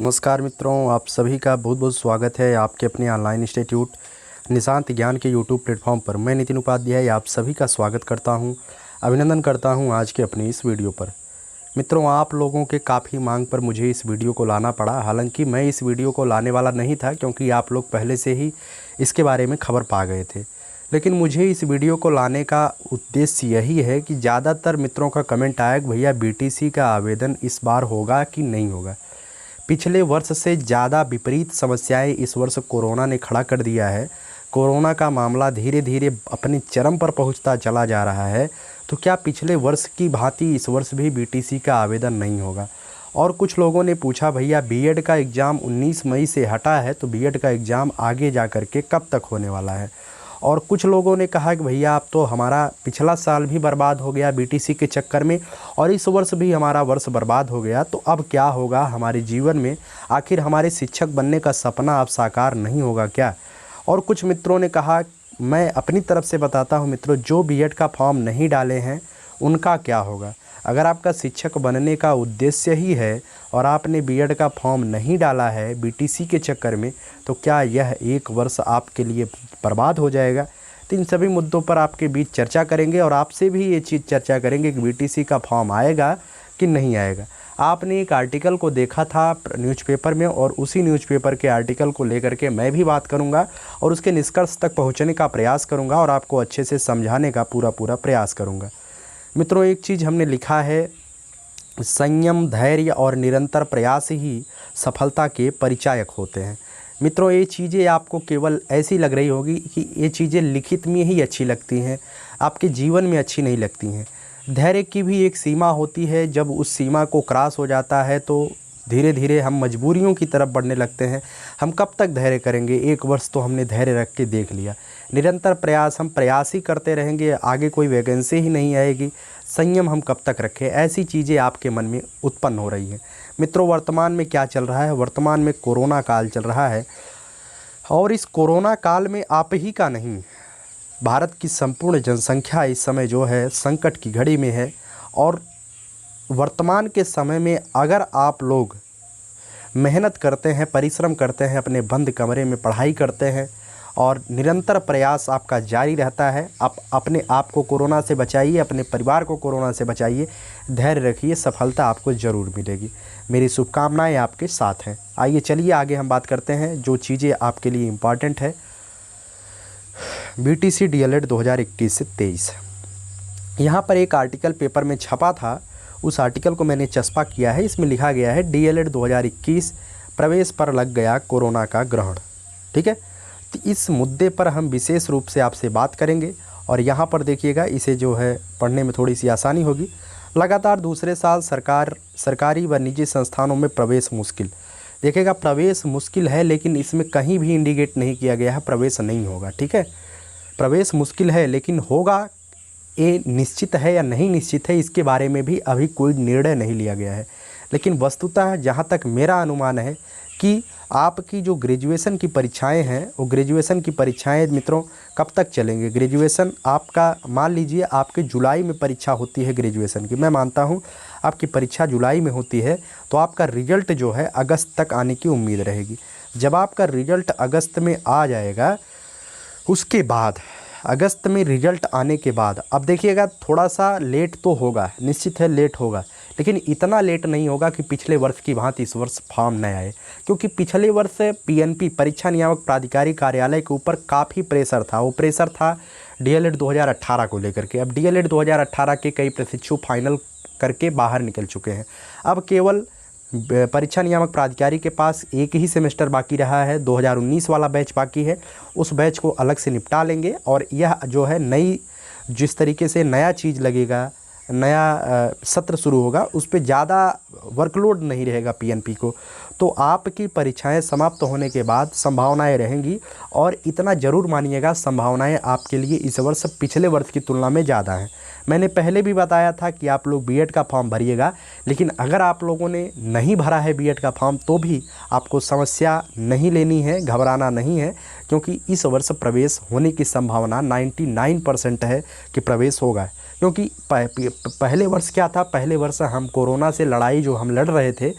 नमस्कार मित्रों, आप सभी का बहुत बहुत स्वागत है आपके अपने ऑनलाइन इंस्टीट्यूट निशांत ज्ञान के यूट्यूब प्लेटफॉर्म पर। मैं नितिन उपाध्याय आप सभी का स्वागत करता हूं, अभिनंदन करता हूं आज के अपनी इस वीडियो पर। मित्रों, आप लोगों के काफ़ी मांग पर मुझे इस वीडियो को लाना पड़ा। हालांकि मैं इस वीडियो को लाने वाला नहीं था, क्योंकि आप लोग पहले से ही इसके बारे में खबर पा गए थे। लेकिन मुझे इस वीडियो को लाने का उद्देश्य यही है कि ज़्यादातर मित्रों का कमेंट आया कि भैया बीटीसी का आवेदन इस बार होगा कि नहीं होगा। पिछले वर्ष से ज़्यादा विपरीत समस्याएं इस वर्ष कोरोना ने खड़ा कर दिया है। कोरोना का मामला धीरे धीरे अपने चरम पर पहुंचता चला जा रहा है। तो क्या पिछले वर्ष की भांति इस वर्ष भी बीटीसी का आवेदन नहीं होगा? और कुछ लोगों ने पूछा भैया बीएड का एग्ज़ाम 19 मई से हटा है, तो बीएड का एग्ज़ाम आगे जा कर के कब तक होने वाला है? और कुछ लोगों ने कहा कि भैया अब तो हमारा पिछला साल भी बर्बाद हो गया बीटीसी के चक्कर में, और इस वर्ष भी हमारा वर्ष बर्बाद हो गया, तो अब क्या होगा हमारे जीवन में? आखिर हमारे शिक्षक बनने का सपना अब साकार नहीं होगा क्या? और कुछ मित्रों ने कहा, मैं अपनी तरफ से बताता हूं मित्रों, जो बीएड का फॉर्म नहीं डाले हैं उनका क्या होगा? अगर आपका शिक्षक बनने का उद्देश्य ही है और आपने बीएड का फॉर्म नहीं डाला है बीटीसी के चक्कर में, तो क्या यह एक वर्ष आपके लिए बर्बाद हो जाएगा? तो इन सभी मुद्दों पर आपके बीच चर्चा करेंगे और आपसे भी ये चीज़ चर्चा करेंगे कि बीटीसी का फॉर्म आएगा कि नहीं आएगा। आपने एक आर्टिकल को देखा था न्यूज़पेपर में, और उसी न्यूज़पेपर के आर्टिकल को लेकर के मैं भी बात करूंगा और उसके निष्कर्ष तक पहुंचने का प्रयास करूंगा और आपको अच्छे से समझाने का पूरा प्रयास करूंगा। मित्रों, एक चीज़ हमने लिखा है, संयम, धैर्य और निरंतर प्रयास ही सफलता के परिचायक होते हैं। मित्रों, ये चीज़ें आपको केवल ऐसी लग रही होगी कि ये चीज़ें लिखित में ही अच्छी लगती हैं, आपके जीवन में अच्छी नहीं लगती हैं। धैर्य की भी एक सीमा होती है, जब उस सीमा को क्रॉस हो जाता है तो धीरे धीरे हम मजबूरियों की तरफ बढ़ने लगते हैं। हम कब तक धैर्य करेंगे? एक वर्ष तो हमने धैर्य रख के देख लिया। निरंतर प्रयास, हम प्रयास ही करते रहेंगे, आगे कोई वैकेंसी ही नहीं आएगी। संयम हम कब तक रखें? ऐसी चीज़ें आपके मन में उत्पन्न हो रही हैं। मित्रों, वर्तमान में क्या चल रहा है? वर्तमान में कोरोना काल चल रहा है, और इस कोरोना काल में आप ही का नहीं, भारत की संपूर्ण जनसंख्या इस समय जो है संकट की घड़ी में है। और वर्तमान के समय में अगर आप लोग मेहनत करते हैं, परिश्रम करते हैं, अपने बंद कमरे में पढ़ाई करते हैं और निरंतर प्रयास आपका जारी रहता है, आप अपने आप को कोरोना से बचाइए, अपने परिवार को कोरोना से बचाइए, धैर्य रखिए, सफलता आपको ज़रूर मिलेगी। मेरी शुभकामनाएं आपके साथ हैं। आइए चलिए आगे हम बात करते हैं जो चीज़ें आपके लिए इम्पॉर्टेंट है। बीटीसी डीएलएड 2021 से 23, यहाँ पर एक आर्टिकल पेपर में छपा था, उस आर्टिकल को मैंने चस्पा किया है। इसमें लिखा गया है डीएलएड 2021 प्रवेश पर लग गया कोरोना का ग्रहण। ठीक है, तो इस मुद्दे पर हम विशेष रूप से आपसे बात करेंगे। और यहाँ पर देखिएगा, इसे जो है पढ़ने में थोड़ी सी आसानी होगी। लगातार दूसरे साल सरकारी व निजी संस्थानों में प्रवेश मुश्किल। देखिएगा, प्रवेश मुश्किल है, लेकिन इसमें कहीं भी इंडिकेट नहीं किया गया है प्रवेश नहीं होगा। ठीक है, प्रवेश मुश्किल है, लेकिन होगा ये निश्चित है या नहीं निश्चित है, इसके बारे में भी अभी कोई निर्णय नहीं लिया गया है। लेकिन वस्तुतः जहाँ तक मेरा अनुमान है कि आपकी जो ग्रेजुएशन की परीक्षाएं हैं, वो ग्रेजुएशन की परीक्षाएं मित्रों कब तक चलेंगे? ग्रेजुएशन आपका, मान लीजिए आपके जुलाई में परीक्षा होती है ग्रेजुएशन की, मैं मानता हूँ आपकी परीक्षा जुलाई में होती है, तो आपका रिजल्ट जो है अगस्त तक आने की उम्मीद रहेगी। जब आपका रिजल्ट अगस्त में आ जाएगा, उसके बाद अगस्त में रिजल्ट आने के बाद, अब देखिएगा थोड़ा सा लेट तो होगा, निश्चित है लेट होगा, लेकिन इतना लेट नहीं होगा कि पिछले वर्ष की भांति इस वर्ष फॉर्म न आए। क्योंकि पिछले वर्ष पीएनपी परीक्षा नियामक प्राधिकारी कार्यालय के ऊपर काफ़ी प्रेशर था। वो प्रेशर था डीएलएड 2018 को लेकर के। अब डीएलएड 2018 के कई प्रशिक्षु फाइनल करके बाहर निकल चुके हैं। अब केवल परीक्षा नियामक प्राधिकारी के पास एक ही सेमेस्टर बाकी रहा है, 2019 वाला बैच बाकी है। उस बैच को अलग से निपटा लेंगे, और यह जो है नई, जिस तरीके से नया चीज़ लगेगा, नया सत्र शुरू होगा, उस पर ज़्यादा वर्कलोड नहीं रहेगा पीएनपी को। तो आपकी परीक्षाएं समाप्त होने के बाद संभावनाएं रहेंगी, और इतना ज़रूर मानिएगा संभावनाएं आपके लिए इस वर्ष पिछले वर्ष की तुलना में ज़्यादा हैं। मैंने पहले भी बताया था कि आप लोग बीएड का फॉर्म भरिएगा, लेकिन अगर आप लोगों ने नहीं भरा है बीएड का फॉर्म, तो भी आपको समस्या नहीं लेनी है, घबराना नहीं है, क्योंकि इस वर्ष प्रवेश होने की संभावना 99% है कि प्रवेश होगा। क्योंकि पहले वर्ष क्या था, पहले वर्ष हम कोरोना से लड़ाई जो हम लड़ रहे थे,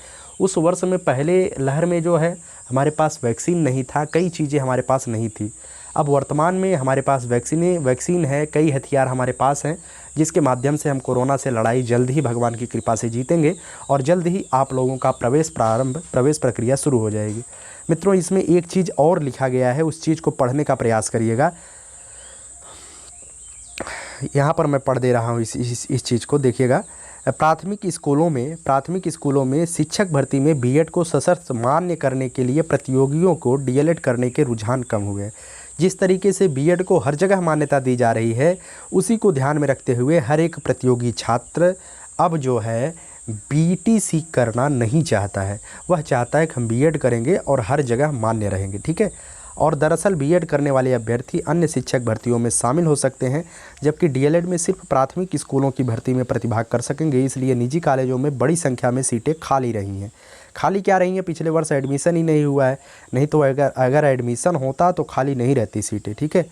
उस वर्ष में पहले लहर में जो है हमारे पास वैक्सीन नहीं था, कई चीज़ें हमारे पास नहीं थी। अब वर्तमान में हमारे पास वैक्सीन है, कई हथियार हमारे पास हैं, जिसके माध्यम से हम कोरोना से लड़ाई जल्द ही भगवान की कृपा से जीतेंगे और जल्द ही आप लोगों का प्रवेश प्रक्रिया शुरू हो जाएगी। मित्रों, इसमें एक चीज़ और लिखा गया है, उस चीज़ को पढ़ने का प्रयास करिएगा। यहाँ पर मैं पढ़ दे रहा हूँ इस चीज़ को, देखिएगा। प्राथमिक स्कूलों में शिक्षक भर्ती में बीएड को सशर्त मान्य करने के लिए प्रतियोगियों को डीएलएड करने के रुझान कम हुए। जिस तरीके से बीएड को हर जगह मान्यता दी जा रही है, उसी को ध्यान में रखते हुए हर एक प्रतियोगी छात्र अब जो है बीटीसी करना नहीं चाहता है। वह चाहता है कि हम बीएड करेंगे और हर जगह मान्य रहेंगे, ठीक है। और दरअसल बीएड करने वाले अभ्यर्थी अन्य शिक्षक भर्तियों में शामिल हो सकते हैं, जबकि डीएलएड में सिर्फ प्राथमिक स्कूलों की भर्ती में प्रतिभाग कर सकेंगे। इसलिए निजी कॉलेजों में बड़ी संख्या में सीटें खाली रही हैं। खाली क्या रही हैं? पिछले वर्ष एडमिशन ही नहीं हुआ है, नहीं तो अगर एडमिशन होता तो खाली नहीं रहती सीटें, ठीक है।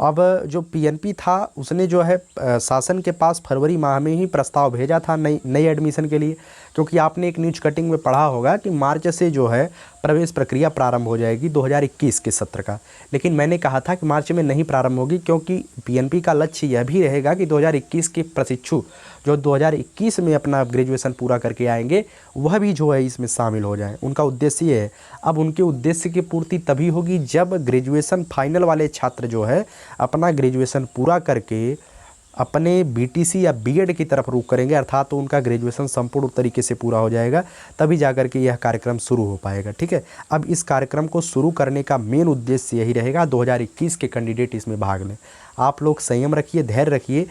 अब जो पीएनपी था उसने जो है शासन के पास फरवरी माह में ही प्रस्ताव भेजा था नई एडमिशन के लिए, क्योंकि आपने एक न्यूज कटिंग में पढ़ा होगा कि मार्च से जो है प्रवेश प्रक्रिया प्रारंभ हो जाएगी 2021 के सत्र का। लेकिन मैंने कहा था कि मार्च में नहीं प्रारंभ होगी, क्योंकि पीएनपी का लक्ष्य यह भी रहेगा कि 2021 के प्रशिक्षु जो 2021 में अपना ग्रेजुएशन पूरा करके आएंगे वह भी जो है इसमें शामिल हो जाएं। उनका उद्देश्य ये है। अब उनके उद्देश्य की पूर्ति तभी होगी जब ग्रेजुएशन फाइनल वाले छात्र जो है अपना ग्रेजुएशन पूरा करके अपने बीटीसी या बीएड की तरफ रुख करेंगे, अर्थात तो उनका ग्रेजुएशन संपूर्ण तरीके से पूरा हो जाएगा, तभी जाकर के यह कार्यक्रम शुरू हो पाएगा, ठीक है। अब इस कार्यक्रम को शुरू करने का मेन उद्देश्य यही रहेगा, 2021 के कैंडिडेट इसमें भाग लें। आप लोग संयम रखिए, धैर्य रखिए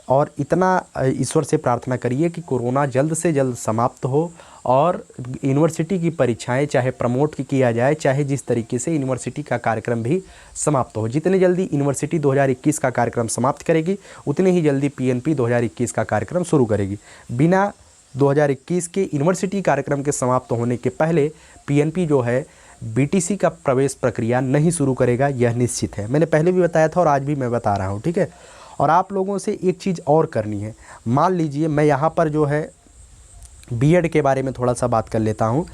और इतना ईश्वर से प्रार्थना करिए कि कोरोना जल्द से जल्द समाप्त हो और यूनिवर्सिटी की परीक्षाएं चाहे प्रमोट किया जाए, चाहे जिस तरीके से यूनिवर्सिटी का कार्यक्रम भी समाप्त हो। जितनी जल्दी यूनिवर्सिटी 2021 का कार्यक्रम समाप्त करेगी, उतनी ही जल्दी पीएनपी 2021 का कार्यक्रम शुरू करेगी। बिना 2021 के यूनिवर्सिटी कार्यक्रम के समाप्त होने के पहले पीएनपी जो है बीटीसी का प्रवेश प्रक्रिया नहीं शुरू करेगा, यह निश्चित है। मैंने पहले भी बताया था और आज भी मैं बता रहा हूँ, ठीक है। और आप लोगों से एक चीज़ और करनी है। मान लीजिए मैं यहाँ पर जो है बीएड के बारे में थोड़ा सा बात कर लेता हूँ।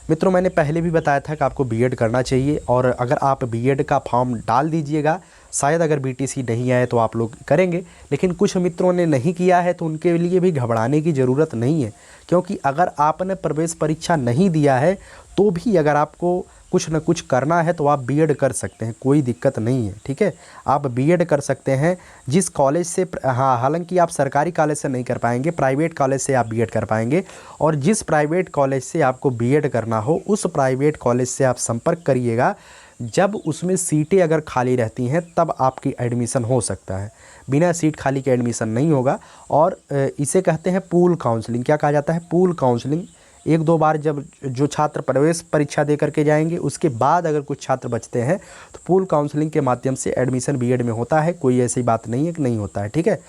मित्रों, मैंने पहले भी बताया था कि आपको बीएड करना चाहिए और अगर आप बीएड का फॉर्म डाल दीजिएगा, शायद अगर बीटीसी नहीं आए तो आप लोग करेंगे। लेकिन कुछ मित्रों ने नहीं किया है तो उनके लिए भी घबराने की ज़रूरत नहीं है, क्योंकि अगर आपने प्रवेश परीक्षा नहीं दिया है तो भी अगर आपको कुछ न कुछ करना है तो आप बीएड कर सकते हैं, कोई दिक्कत नहीं है, ठीक है। आप बीएड कर सकते हैं जिस कॉलेज से, हाँ, हालांकि आप सरकारी कॉलेज से नहीं कर पाएंगे, प्राइवेट कॉलेज से आप बीएड कर पाएंगे। और जिस प्राइवेट कॉलेज से आपको बीएड करना हो उस प्राइवेट कॉलेज से आप संपर्क करिएगा। जब उसमें सीटें अगर खाली रहती हैं तब आपकी एडमिशन हो सकता है, बिना सीट खाली के एडमिशन नहीं होगा। और इसे कहते हैं पूल काउंसलिंग। क्या कहा जाता है? Pool counselling. एक दो बार जब जो छात्र प्रवेश परीक्षा दे करके जाएंगे, उसके बाद अगर कुछ छात्र बचते हैं तो पूल काउंसलिंग के माध्यम से एडमिशन बीएड में होता है। कोई ऐसी बात नहीं है कि नहीं होता है, ठीक है।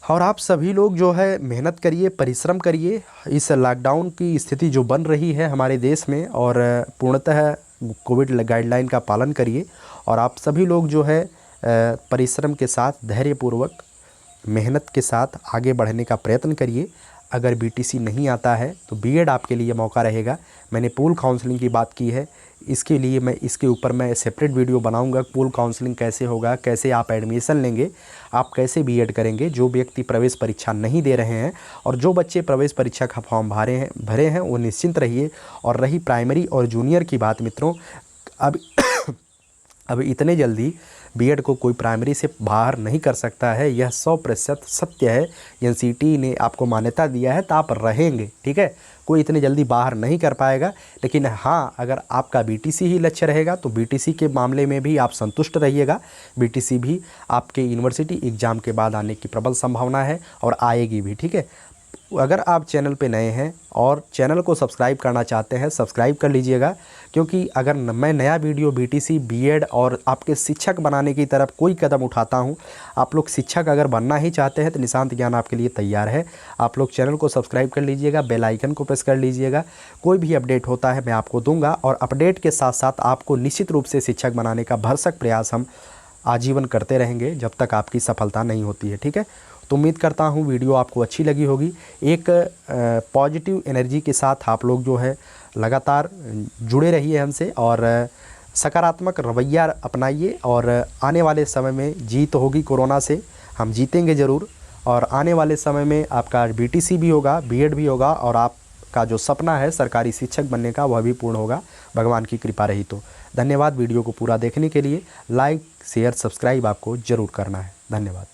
और आप सभी लोग जो है मेहनत करिए, परिश्रम करिए। इस लॉकडाउन की स्थिति जो बन रही है हमारे देश में, और पूर्णतः कोविड गाइडलाइन का पालन करिए। और आप सभी लोग जो है परिश्रम के साथ, धैर्यपूर्वक, मेहनत के साथ आगे बढ़ने का प्रयत्न करिए। अगर बीटीसी नहीं आता है तो बीएड आपके लिए मौका रहेगा। मैंने पूल काउंसलिंग की बात की है, इसके लिए इसके ऊपर मैं सेपरेट वीडियो बनाऊंगा। पूल काउंसलिंग कैसे होगा, कैसे आप एडमिशन लेंगे, आप कैसे बीएड करेंगे। जो व्यक्ति प्रवेश परीक्षा नहीं दे रहे हैं और जो बच्चे प्रवेश परीक्षा का फॉर्म भरे हैं वो निश्चिंत रहिए। और रही प्राइमरी और जूनियर की बात मित्रों, अब इतने जल्दी बीएड को कोई प्राइमरी से बाहर नहीं कर सकता है, यह 100% सत्य है। एनसीटी ने आपको मान्यता दिया है तो आप रहेंगे, ठीक है। कोई इतने जल्दी बाहर नहीं कर पाएगा। लेकिन हाँ, अगर आपका बीटीसी ही लक्ष्य रहेगा तो बीटीसी के मामले में भी आप संतुष्ट रहिएगा। बीटीसी भी आपके यूनिवर्सिटी एग्ज़ाम के बाद आने की प्रबल संभावना है और आएगी भी, ठीक है। अगर आप चैनल पे नए हैं और चैनल को सब्सक्राइब करना चाहते हैं, सब्सक्राइब कर लीजिएगा, क्योंकि अगर मैं नया वीडियो बीटीसी, बीएड और आपके शिक्षक बनाने की तरफ कोई कदम उठाता हूं, आप लोग शिक्षक अगर बनना ही चाहते हैं तो निशांत ज्ञान आपके लिए तैयार है। आप लोग चैनल को सब्सक्राइब कर लीजिएगा, बेल आइकन को प्रेस कर लीजिएगा। कोई भी अपडेट होता है मैं आपको दूँगा, और अपडेट के साथ साथ आपको निश्चित रूप से शिक्षक बनाने का भरसक प्रयास हम आजीवन करते रहेंगे जब तक आपकी सफलता नहीं होती है, ठीक है। तो उम्मीद करता हूँ वीडियो आपको अच्छी लगी होगी। एक पॉजिटिव एनर्जी के साथ आप लोग जो है लगातार जुड़े रहिए हमसे और सकारात्मक रवैया अपनाइए और आने वाले समय में जीत होगी कोरोना से, हम जीतेंगे ज़रूर। और आने वाले समय में आपका बीटीसी भी होगा, बीएड भी होगा और आपका जो सपना है सरकारी शिक्षक बनने का वह भी पूर्ण होगा, भगवान की कृपा रही तो। धन्यवाद वीडियो को पूरा देखने के लिए। लाइक शेयर सब्सक्राइब आपको ज़रूर करना है। धन्यवाद।